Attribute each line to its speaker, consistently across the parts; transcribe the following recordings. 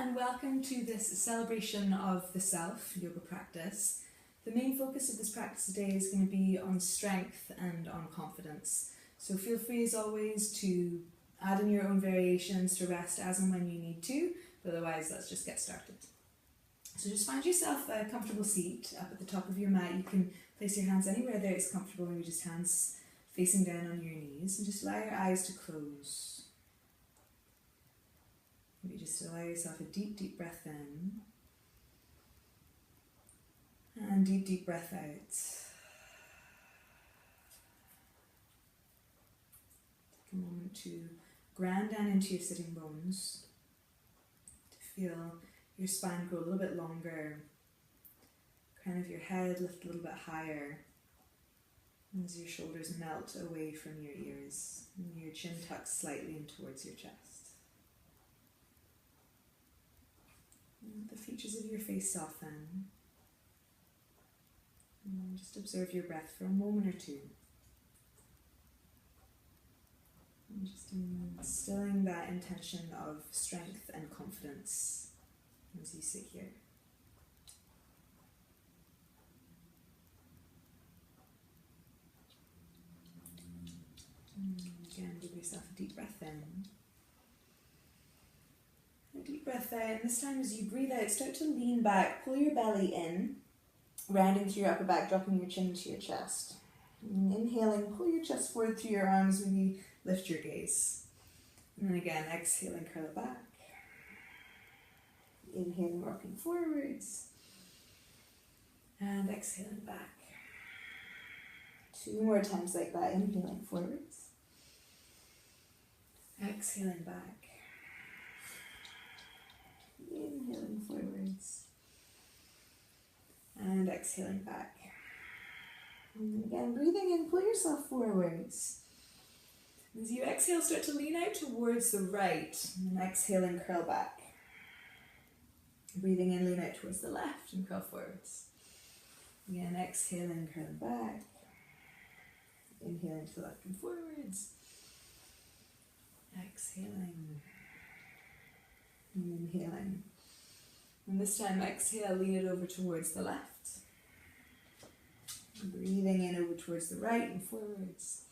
Speaker 1: and welcome to this celebration of the self yoga practice. The main focus of this practice today is going to be on strength and on confidence. So feel free as always to add in your own variations to rest as and when you need to, but otherwise let's just get started. So just find yourself a comfortable seat up at the top of your mat. You can place your hands anywhere there it's comfortable, maybe just hands facing down on your knees, and just allow your eyes to close. Maybe just allow yourself a deep breath in and deep breath out. Take a moment to ground down into your sitting bones, to feel your spine grow a little bit longer, crown of your head lift a little bit higher as your shoulders melt away from your ears and your chin tucks slightly in towards your chest. The features of your face soften. And just observe your breath for a moment or two. And just instilling that intention of strength and confidence as you sit here. And again, give yourself a deep breath in. A deep breath out, and this time as you breathe out, start to lean back, pull your belly in, rounding through your upper back, dropping your chin to your chest. And inhaling, pull your chest forward through your arms, maybe lift your gaze. And then again, exhaling, curl it back. Inhaling, rocking forwards. And exhaling back. 2 more times like that, inhaling forwards. Exhaling back. Inhaling forwards and exhaling back. And again, breathing in, pull yourself forwards. As you exhale, start to lean out towards the right, and exhaling, curl back. Breathing in, lean out towards the left and curl forwards. Again, exhaling, curling back. Inhaling to the left and forwards. Exhaling. And inhaling. And this time exhale, lean it over towards the left. Breathing in over towards the right and forwards.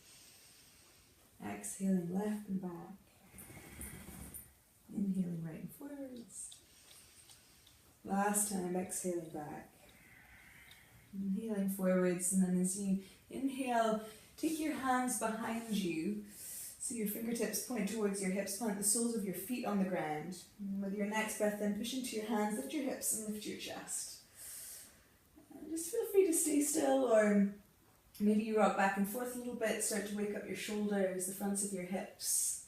Speaker 1: Exhaling left and back. Inhaling right and forwards. Last time, exhaling back. Inhaling forwards, and then as you inhale, take your hands behind you. So your fingertips point towards your hips, plant the soles of your feet on the ground. And with your next breath in, push into your hands, lift your hips and lift your chest. And just feel free to stay still, or maybe you rock back and forth a little bit, start to wake up your shoulders, the fronts of your hips,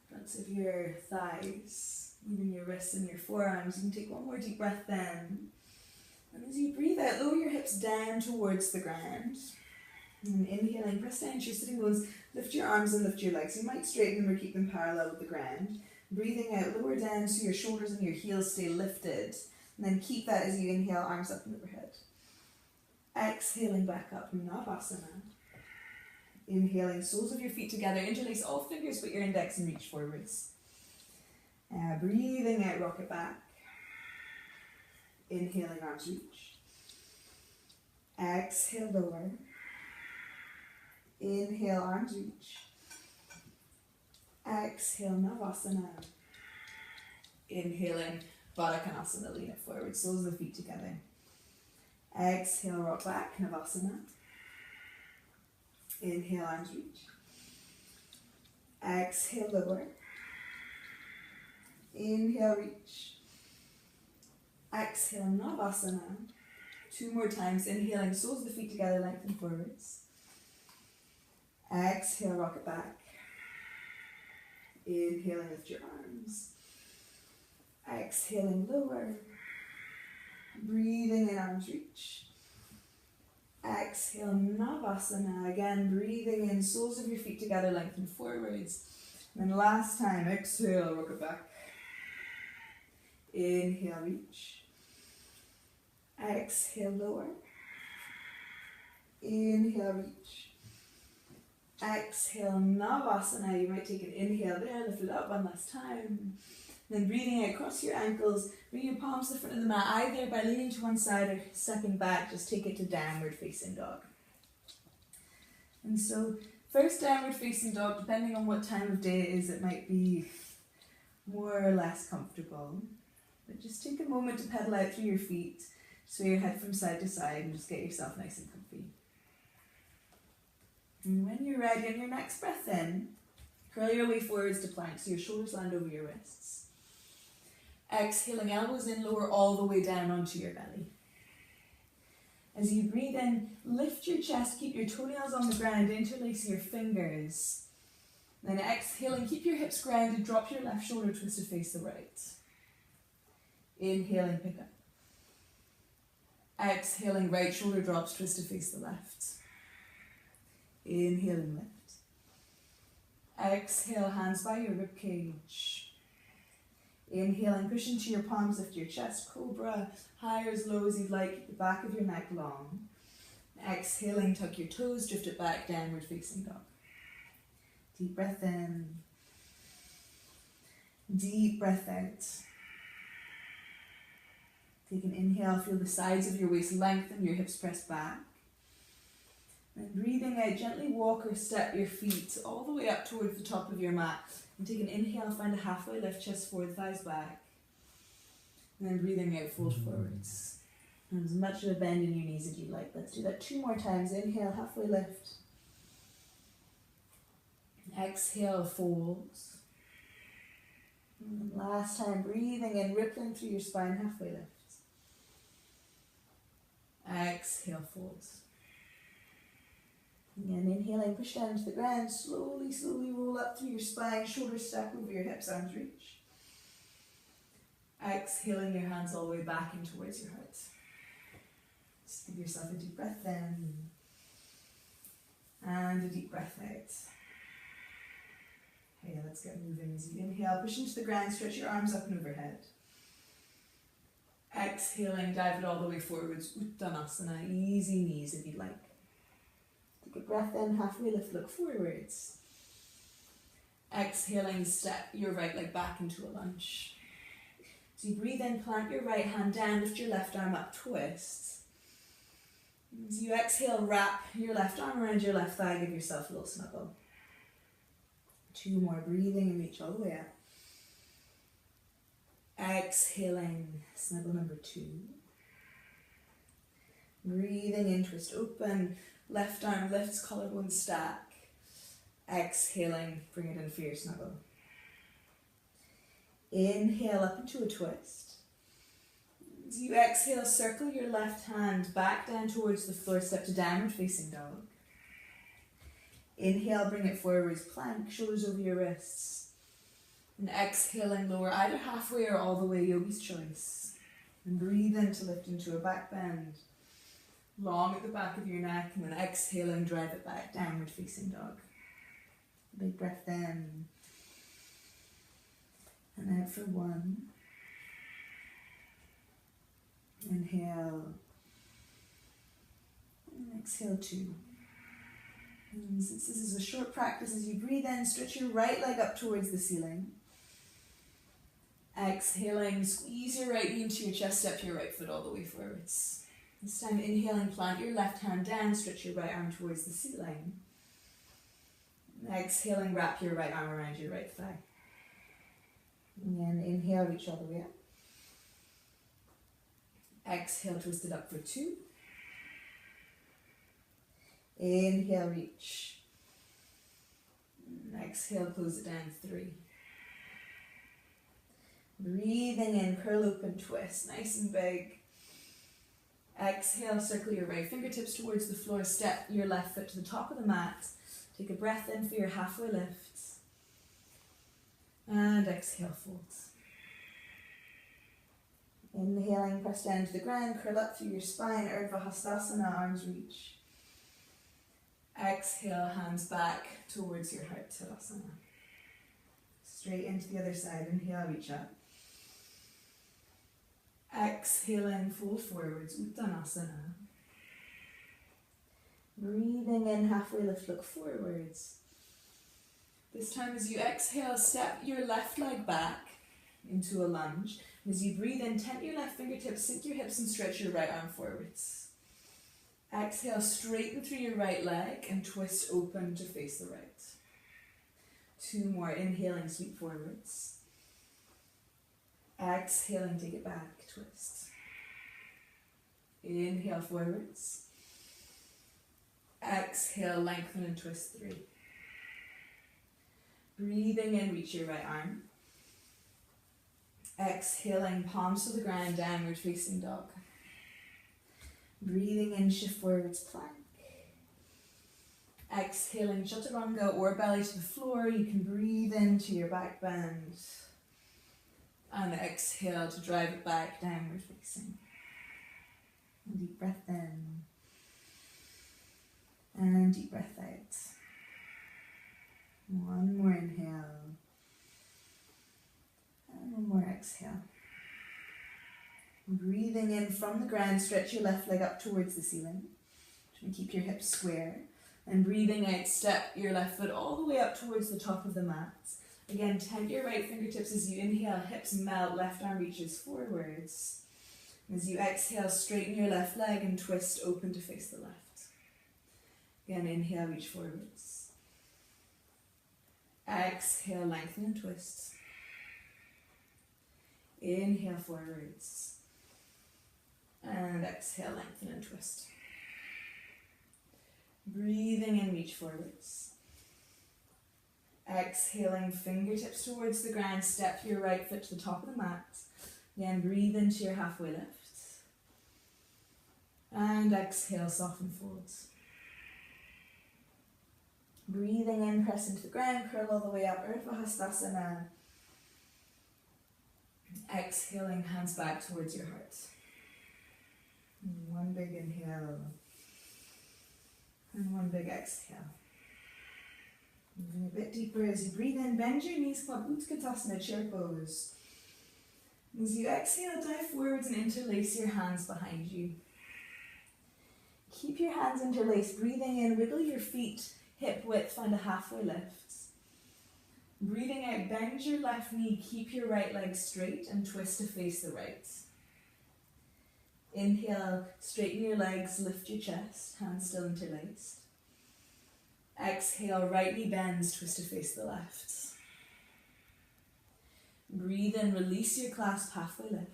Speaker 1: fronts of your thighs, even your wrists and your forearms. You can take one more deep breath in. And as you breathe out, lower your hips down towards the ground. And inhaling, press down into your sitting bones, lift your arms and lift your legs. You might straighten them or keep them parallel with the ground. Breathing out, lower down so your shoulders and your heels stay lifted. And then keep that as you inhale, arms up and overhead. Exhaling back up, Navasana. Inhaling, soles of your feet together, interlace all fingers but your index and reach forwards. Breathing out, rock it back. Inhaling, arms reach. Exhale, lower. Inhale, arms reach. Exhale, Navasana. Inhaling, Baddha Konasana, lean it forward, soles of the feet together. Exhale, rock back, Navasana. Inhale, arms reach. Exhale, lower. Inhale, reach. Exhale, Navasana. 2 more times, inhaling, soles of the feet together, lengthen forwards. Exhale, rock it back. Inhaling, lift your arms. Exhaling, lower. Breathing in, arms reach. Exhale, Navasana. Again, breathing in, soles of your feet together, lengthen forwards. And then last time, exhale, rock it back. Inhale, reach. Exhale, lower. Inhale, reach. Exhale, Navasana. You might take an inhale there, lift it up one last time. Then breathing out, cross your ankles, bring your palms to the front of the mat, either by leaning to one side or stepping back, just take it to downward facing dog. And so, first downward facing dog, depending on what time of day it is, it might be more or less comfortable. But just take a moment to pedal out through your feet, sway your head from side to side, and just get yourself nice and comfy. And when you're ready, on your next breath in, curl your way forwards to plank so your shoulders land over your wrists. Exhaling, elbows in, lower all the way down onto your belly. As you breathe in, lift your chest, keep your toenails on the ground, interlace your fingers. Then exhaling, keep your hips grounded, drop your left shoulder, twist to face the right. Inhaling, pick up. Exhaling, right shoulder drops, twist to face the left. Inhaling, lift. Exhale, hands by your ribcage. Inhaling, push into your palms, lift your chest, cobra, high or as low as you'd like, keep the back of your neck long. Exhaling, tuck your toes, drift it back, downward facing dog. Deep breath in. Deep breath out. Take an inhale, feel the sides of your waist lengthen, your hips press back. And breathing out, gently walk or step your feet all the way up towards the top of your mat. And take an inhale, find a halfway lift, chest forward, thighs back. And then breathing out, fold forwards. And as much of a bend in your knees as you like. Let's do that 2 more times. Inhale, halfway lift. Exhale, fold. And last time, breathing in, rippling through your spine, halfway lift. Exhale, fold. Again, inhaling, push down to the ground, slowly, slowly roll up through your spine, shoulders stack over your hips, arms reach. Exhaling, your hands all the way back in towards your heart. Just give yourself a deep breath in, and a deep breath out. Okay, let's get moving. As you inhale, push into the ground, stretch your arms up and overhead. Exhaling, dive it all the way forwards, Uttanasana, easy knees if you'd like. Take a breath in, halfway lift, look forwards. Exhaling, step your right leg back into a lunge. So you breathe in, plant your right hand down, lift your left arm up, twist. As you exhale, wrap your left arm around your left thigh, give yourself a little snuggle. 2 more, breathing and reach all the way up. Exhaling, snuggle number 2. Breathing in, twist open. Left arm lifts, collarbone stack. Exhaling, bring it in for your snuggle. Inhale up into a twist. As you exhale, circle your left hand back down towards the floor, step to downward facing dog. Inhale, bring it forwards, plank, shoulders over your wrists. And exhaling, lower either halfway or all the way, yogi's choice. And breathe in to lift into a back bend. Long at the back of your neck, and then exhaling, drive it back, downward facing dog. Big breath in. And out for 1. Inhale. And exhale 2. And since this is a short practice, as you breathe in, stretch your right leg up towards the ceiling. Exhaling, squeeze your right knee into your chest, step your right foot all the way forwards. This time, inhaling, plant your left hand down, stretch your right arm towards the ceiling. And exhaling, wrap your right arm around your right thigh. Again, inhale, reach all the way up. Exhale, twist it up for 2. Inhale, reach. And exhale, close it down, 3. Breathing in, curl open, twist, nice and big. Exhale, circle your right fingertips towards the floor, step your left foot to the top of the mat. Take a breath in for your halfway lift. And exhale, fold. Inhaling, press down to the ground, curl up through your spine, Urdhva Hastasana, arms reach. Exhale, hands back towards your heart, Tadasana. Straight into the other side, inhale, reach up. Exhaling, fold forwards, Uttanasana. Breathing in, halfway lift, look forwards. This time as you exhale, step your left leg back. into a lunge. As you breathe in, tent your left fingertips, sink your hips and stretch your right arm forwards. Exhale, straighten through your right leg and twist open to face the right. 2 more, inhaling, sweep forwards. Exhaling, take it back, twist. Inhale, forwards. Exhale, lengthen and twist 3. Breathing in, reach your right arm. Exhaling, palms to the ground, downward facing dog. Breathing in, shift forwards, plank. Exhaling, chaturanga or belly to the floor. You can breathe into your back bend. And exhale to drive it back, downward facing. And deep breath in. And deep breath out. 1 more inhale. And 1 more exhale. Breathing in from the ground, stretch your left leg up towards the ceiling. Try to keep your hips square. And breathing out, step your left foot all the way up towards the top of the mat. Again, tent your right fingertips as you inhale, hips melt, left arm reaches forwards. As you exhale, straighten your left leg and twist open to face the left. Again, inhale, reach forwards. Exhale, lengthen and twist. Inhale, forwards. And exhale, lengthen and twist. Breathing in, reach forwards. Exhaling, fingertips towards the ground, step your right foot to the top of the mat. Again, breathe into your halfway lift. And exhale, soften folds. Breathing in, press into the ground, curl all the way up, Urdhva Hastasana. Exhaling, hands back towards your heart. 1 big inhale. And 1 big exhale. Moving a bit deeper as you breathe in, bend your knees, club Utkatasana, chair pose. As you exhale, dive forwards and interlace your hands behind you. Keep your hands interlaced, breathing in, wiggle your feet, hip width, find a halfway lift. Breathing out, bend your left knee, keep your right leg straight and twist to face the right. Inhale, straighten your legs, lift your chest, hands still interlaced. Exhale, right knee bends, twist to face the left. Breathe in, release your clasp, halfway lift.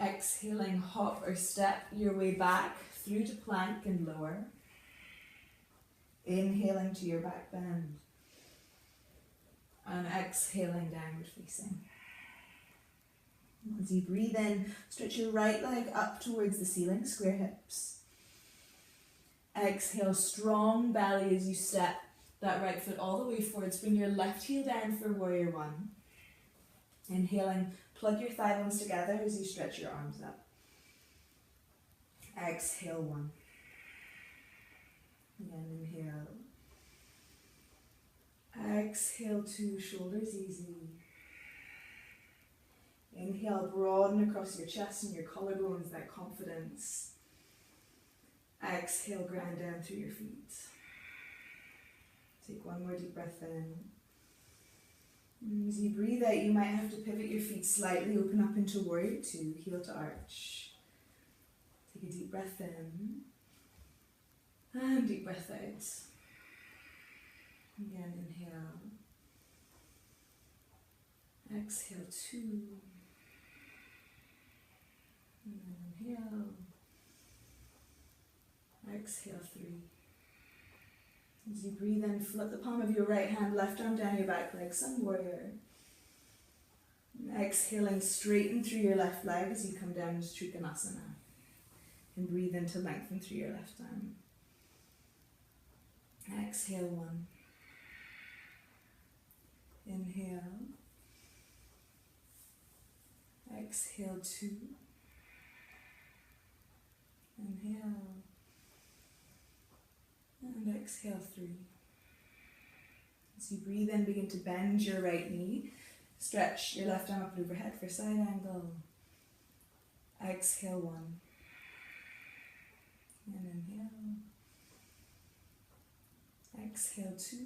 Speaker 1: Exhaling, hop or step your way back through to plank and lower. Inhaling to your back bend. And exhaling, downward facing. As you breathe in, stretch your right leg up towards the ceiling, square hips. Exhale, strong belly as you step that right foot all the way forwards. Bring your left heel down for warrior 1. Inhaling, plug your thigh bones together as you stretch your arms up. Exhale, 1. Again, inhale. Exhale, 2, shoulders easy. Inhale, broaden across your chest and your collarbones, that confidence. Exhale, ground down through your feet. Take 1 more deep breath in. As you breathe out, you might have to pivot your feet slightly, open up into warrior 2, heel to arch. Take a deep breath in. And deep breath out. Again, inhale. Exhale, 2. And then inhale. Exhale, 3. As you breathe in, flip the palm of your right hand, left arm down your back leg, sun warrior. And exhaling, straighten through your left leg as you come down into Trikonasana. And breathe in to lengthen through your left arm. Exhale, 1. Inhale. Exhale, 2. Inhale. And exhale, 3. As you breathe in, begin to bend your right knee. Stretch your left arm up and overhead for side angle. Exhale, 1. And inhale. Exhale, 2.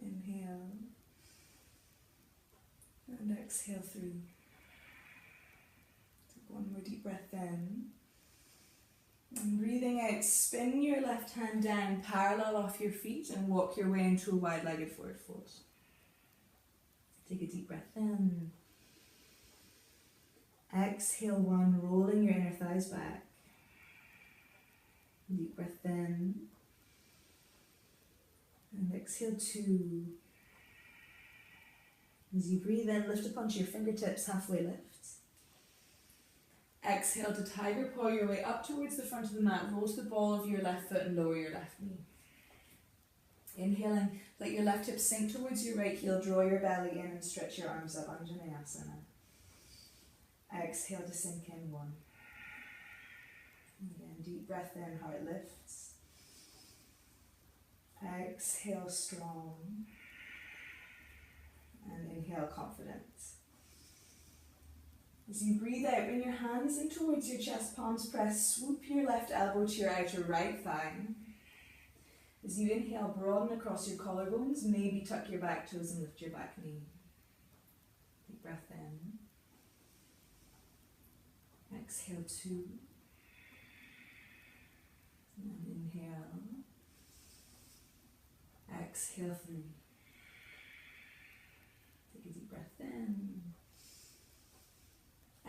Speaker 1: Inhale. And exhale through. Take one more deep breath in. And breathing out, spin your left hand down parallel off your feet and walk your way into a wide-legged forward fold. Take a deep breath in. Exhale one, rolling your inner thighs back. Deep breath in. And exhale two. As you breathe in, lift up onto your fingertips, halfway lift. Exhale to tiger paw your way up towards the front of the mat. Roll to the ball of your left foot and lower your left knee. Inhaling, let your left hip sink towards your right heel. Draw your belly in and stretch your arms up. Anjaneyasana. Exhale to sink in one. Again, deep breath in, heart lifts. Exhale strong. And inhale confidence. As you breathe out, bring your hands in towards your chest, palms pressed, swoop your left elbow to your outer right thigh. As you inhale, broaden across your collarbones, maybe tuck your back toes and lift your back knee. Deep breath in. Exhale two. And inhale. Exhale three. Take a deep breath in.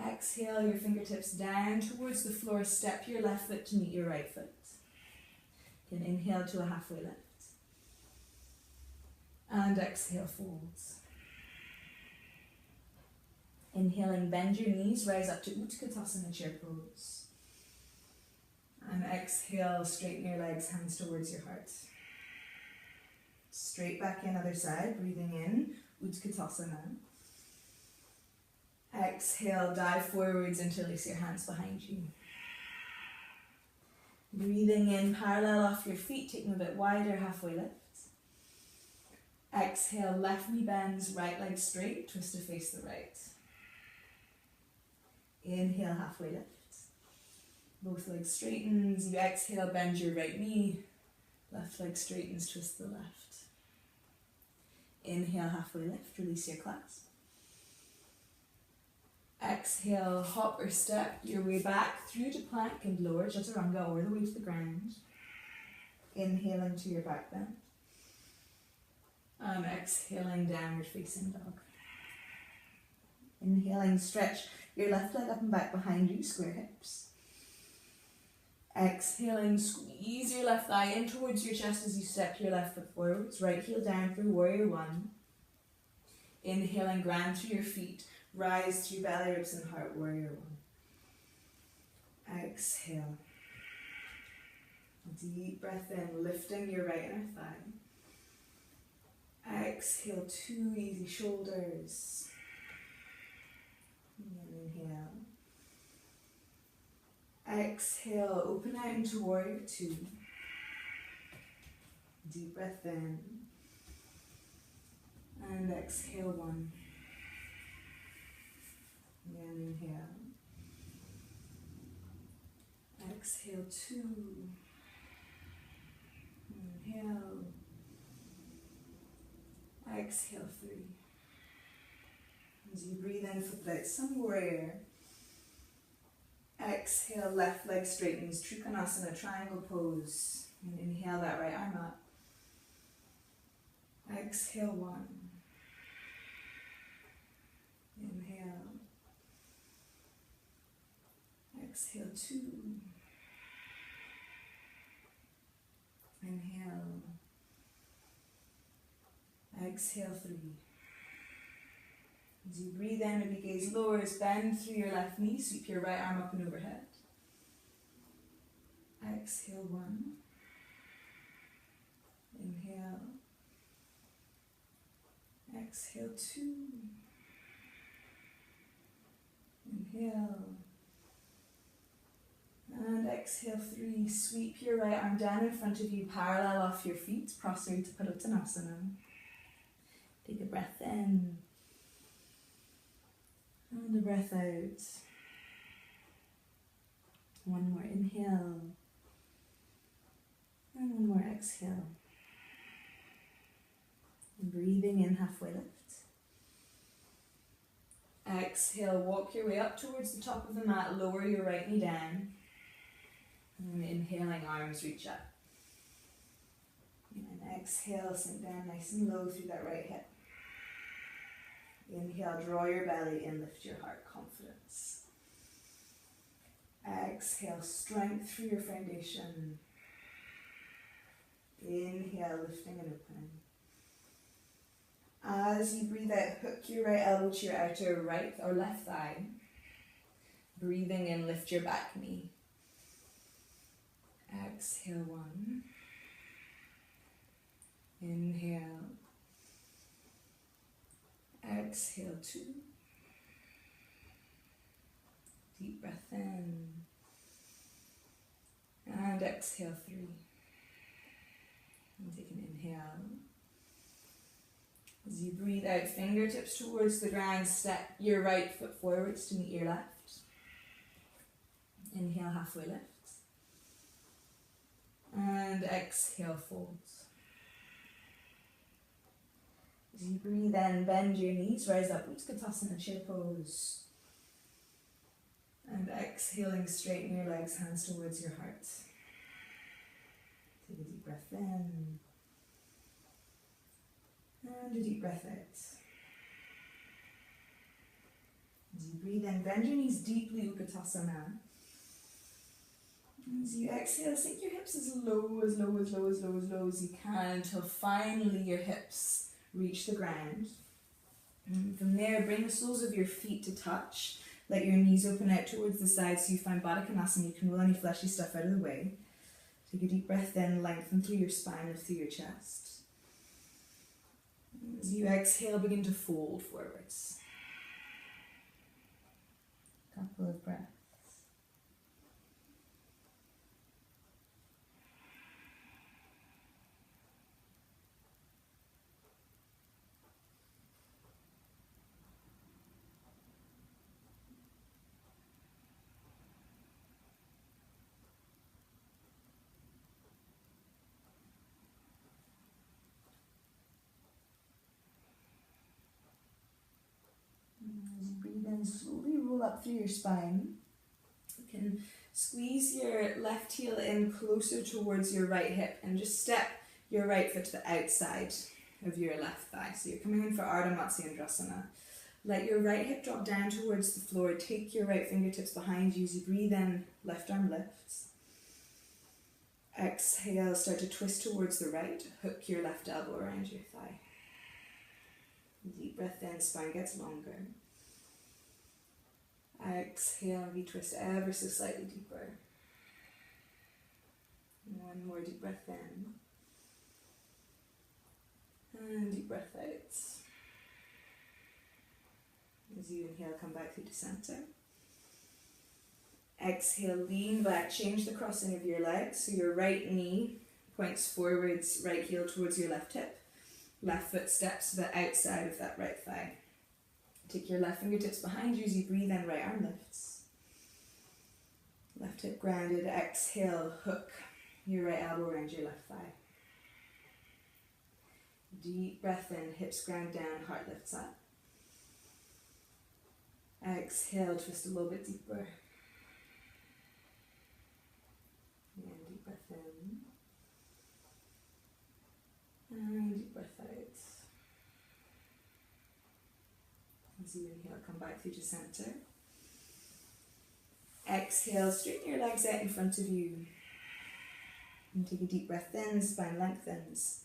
Speaker 1: Exhale your fingertips down towards the floor. Step your left foot to meet your right foot. You can inhale to a halfway lift. And exhale, folds. Inhaling, bend your knees, rise up to Utkatasana, chair pose. And exhale, straighten your legs, hands towards your heart. Straight back in, other side, breathing in, Utkatasana. Exhale, dive forwards, interlace your hands behind you. Breathing in, parallel off your feet, taking a bit wider, halfway lift. Exhale, left knee bends, right leg straight, twist to face the right. Inhale, halfway lift. Both legs straightens. You exhale, bend your right knee. Left leg straightens, twist the left. Inhale, halfway lift, release your clasp. Exhale, hop or step your way back through to plank and lower chaturanga all the way to the ground. Inhaling to your back bend. And exhaling, downward facing dog. Inhaling, stretch your left leg up and back behind you, square hips. Exhaling, squeeze your left thigh in towards your chest as you step your left foot forwards. Right heel down through warrior one. Inhaling, ground through your feet. Rise through belly, ribs and heart, warrior one. Exhale. Deep breath in, lifting your right inner thigh. Exhale, two easy shoulders. And inhale. Exhale, open out into warrior two. Deep breath in. And exhale one. And inhale. Exhale two. Inhale. Exhale three. As you breathe in, flip out some warrior. Exhale, left leg straightens, Trikonasana, triangle pose. And inhale that right arm up. Exhale one. Inhale. Exhale two. Inhale. Exhale three. As you breathe in, maybe gaze lowers, bend through your left knee, sweep your right arm up and overhead. Exhale one. Inhale. Exhale two. Inhale. And exhale three. Sweep your right arm down in front of you, parallel off your feet, prostrate to Padottanasana. Take a breath in. And a breath out. One more inhale. And one more exhale. And breathing in, halfway lift. Exhale, walk your way up towards the top of the mat, lower your right knee down. And inhaling, arms reach up. And exhale, sink down nice and low through that right hip. Inhale, draw your belly in, lift your heart, confidence. Exhale, strength through your foundation. Inhale, lifting and opening. As you breathe out, hook your right elbow to your outer right or left thigh. Breathing in, lift your back knee. Exhale, 1. Inhale. Exhale, 2. Deep breath in. And exhale, 3. And take an inhale. As you breathe out, fingertips towards the ground, step your right foot forwards to meet your left. Inhale, halfway lift. And exhale, fold. As you breathe in, bend your knees, rise up, Utkatasana, chair pose. And exhaling, straighten your legs, hands towards your heart. Take a deep breath in. And a deep breath out. As you breathe in, bend your knees deeply, Utkatasana. As you exhale, sink your hips as low as you can until finally your hips reach the ground. And from there, bring the soles of your feet to touch. Let your knees open out towards the side so you find Baddha Konasana. You can roll any fleshy stuff out of the way. Take a deep breath in, lengthen through your spine, lift through your chest. As you exhale, begin to fold forwards. Couple of breaths. As you breathe in, slowly roll up through your spine. You can squeeze your left heel in closer towards your right hip and just step your right foot to the outside of your left thigh. So you're coming in for Ardha Matsyendrasana. Let your right hip drop down towards the floor. Take your right fingertips behind you as you breathe in, left arm lifts. Exhale, start to twist towards the right. Hook your left elbow around your thigh. Deep breath in, spine gets longer. Exhale, retwist ever so slightly deeper. One more deep breath in. And deep breath out. As you inhale, come back through to center. Exhale, lean back, change the crossing of your legs. So your right knee points forwards, right heel towards your left hip. Left foot steps to the outside of that right thigh. Take your left fingertips behind you as you breathe in, right arm lifts. Left hip grounded, exhale, hook your right elbow around your left thigh. Deep breath in, hips ground down, heart lifts up. Exhale, twist a little bit deeper. And deep breath in. And deep breath out. As you inhale, come back through to center. Exhale, straighten your legs out in front of you. And take a deep breath in, spine lengthens.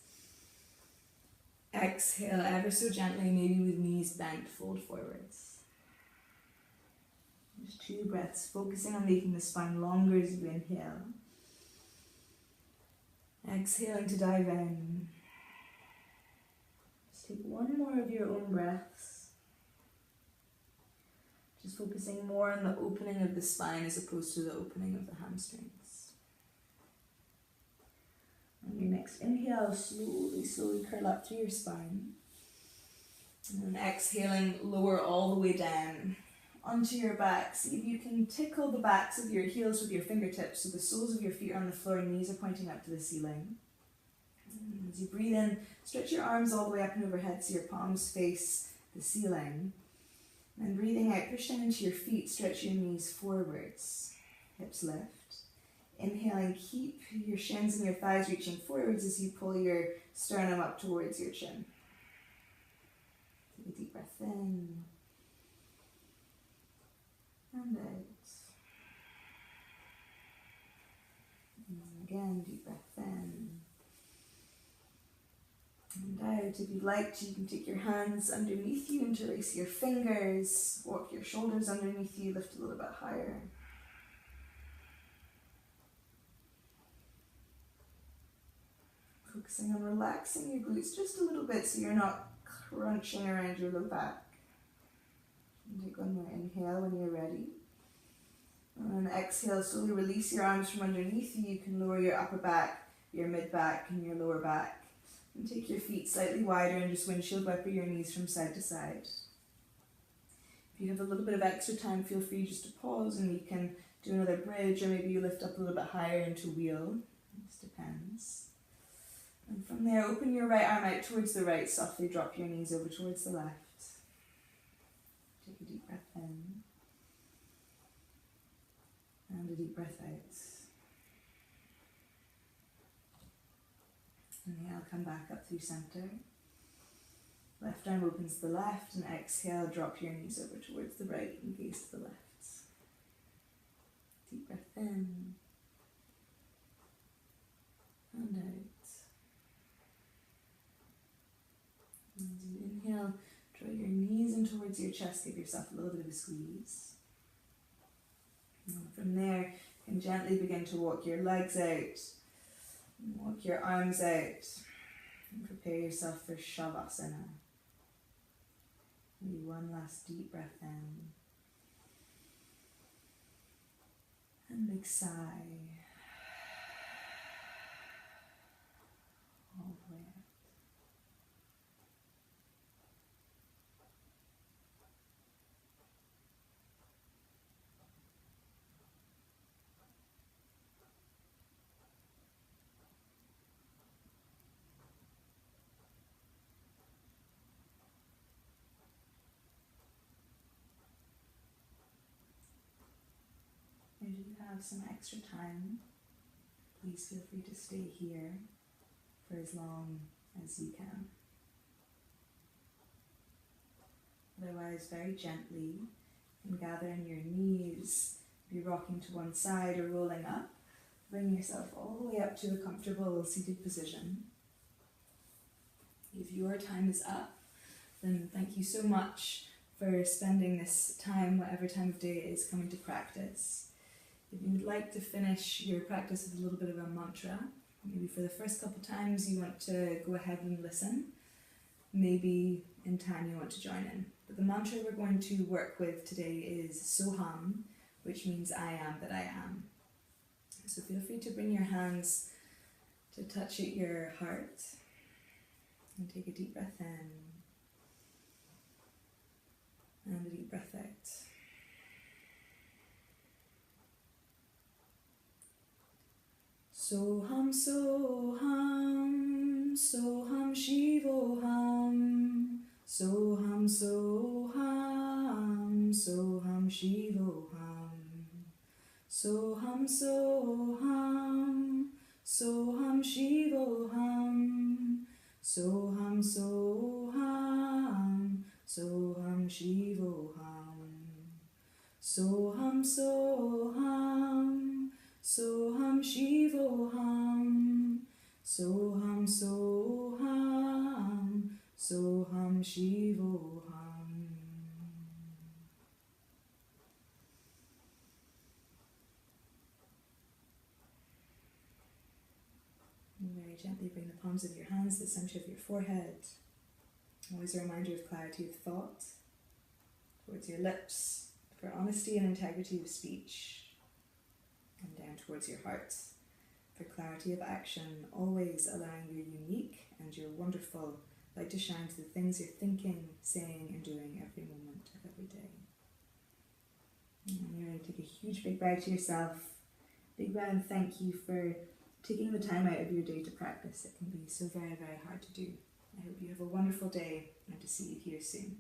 Speaker 1: Exhale, ever so gently, maybe with knees bent, fold forwards. Just 2 breaths, focusing on making the spine longer as you inhale. Exhaling to dive in. Just take one more of your own breaths. Just focusing more on the opening of the spine as opposed to the opening of the hamstrings. On your next inhale, slowly curl up through your spine. And then exhaling, lower all the way down onto your back. See if you can tickle the backs of your heels with your fingertips so the soles of your feet are on the floor and knees are pointing up to the ceiling. And as you breathe in, stretch your arms all the way up and overhead so your palms face the ceiling. And breathing out, push down into your feet, stretch your knees forwards, hips lift. Inhaling, keep your shins and your thighs reaching forwards as you pull your sternum up towards your chin. Take a deep breath in and out. And again, deep breath in and out. If you'd like to, you can take your hands underneath you, interlace your fingers, walk your shoulders underneath you, lift a little bit higher. Focusing on relaxing your glutes just a little bit so you're not crunching around your low back. And take one more inhale when you're ready. And then exhale, slowly release your arms from underneath you. You can lower your upper back, your mid back, and your lower back. And take your feet slightly wider and just windshield wiper your knees from side to side. If you have a little bit of extra time, feel free just to pause and you can do another bridge, or maybe you lift up a little bit higher into wheel. It just depends. And from there, open your right arm out towards the right, softly drop your knees over towards the left. Take a deep breath in. And a deep breath out. Inhale, come back up through center. Left arm opens to the left, and exhale, drop your knees over towards the right and gaze to the left. Deep breath in. And out. As you inhale, draw your knees in towards your chest, give yourself a little bit of a squeeze. And from there, you can gently begin to walk your legs out, walk your arms out, and prepare yourself for Shavasana. Maybe one last deep breath in. And big sigh. All the way out. If you have some extra time, please feel free to stay here for as long as you can. Otherwise, very gently, you can gather in your knees, be rocking to one side or rolling up. Bring yourself all the way up to a comfortable seated position. If your time is up, then thank you so much for spending this time, whatever time of day it is, coming to practice. If you would like to finish your practice with a little bit of a mantra, maybe for the first couple times you want to go ahead and listen, maybe in time you want to join in. But the mantra we're going to work with today is Soham, which means I am that I am. So feel free to bring your hands to touch at your heart and take a deep breath in and a deep breath out. Soham, Soham, Soham Shivoham, Soham, Soham, Soham Shivoham, Soham, Soham, Soham Shivoham, Soham, Soham, Soham Shivoham, Soham, Soham, Soham Shivoham, Soham, Soham, Soham Shivoham. And very gently bring the palms of your hands to the center of your forehead. Always a reminder of clarity of thought, towards your lips, for honesty and integrity of speech. And down towards your heart for clarity of action, always allowing your unique and your wonderful light to shine to the things you're thinking, saying and doing every moment of every day. And you're going to take a huge big bow to yourself. Big bow and thank you for taking the time out of your day to practice. It can be so very, very hard to do. I hope you have a wonderful day and to see you here soon.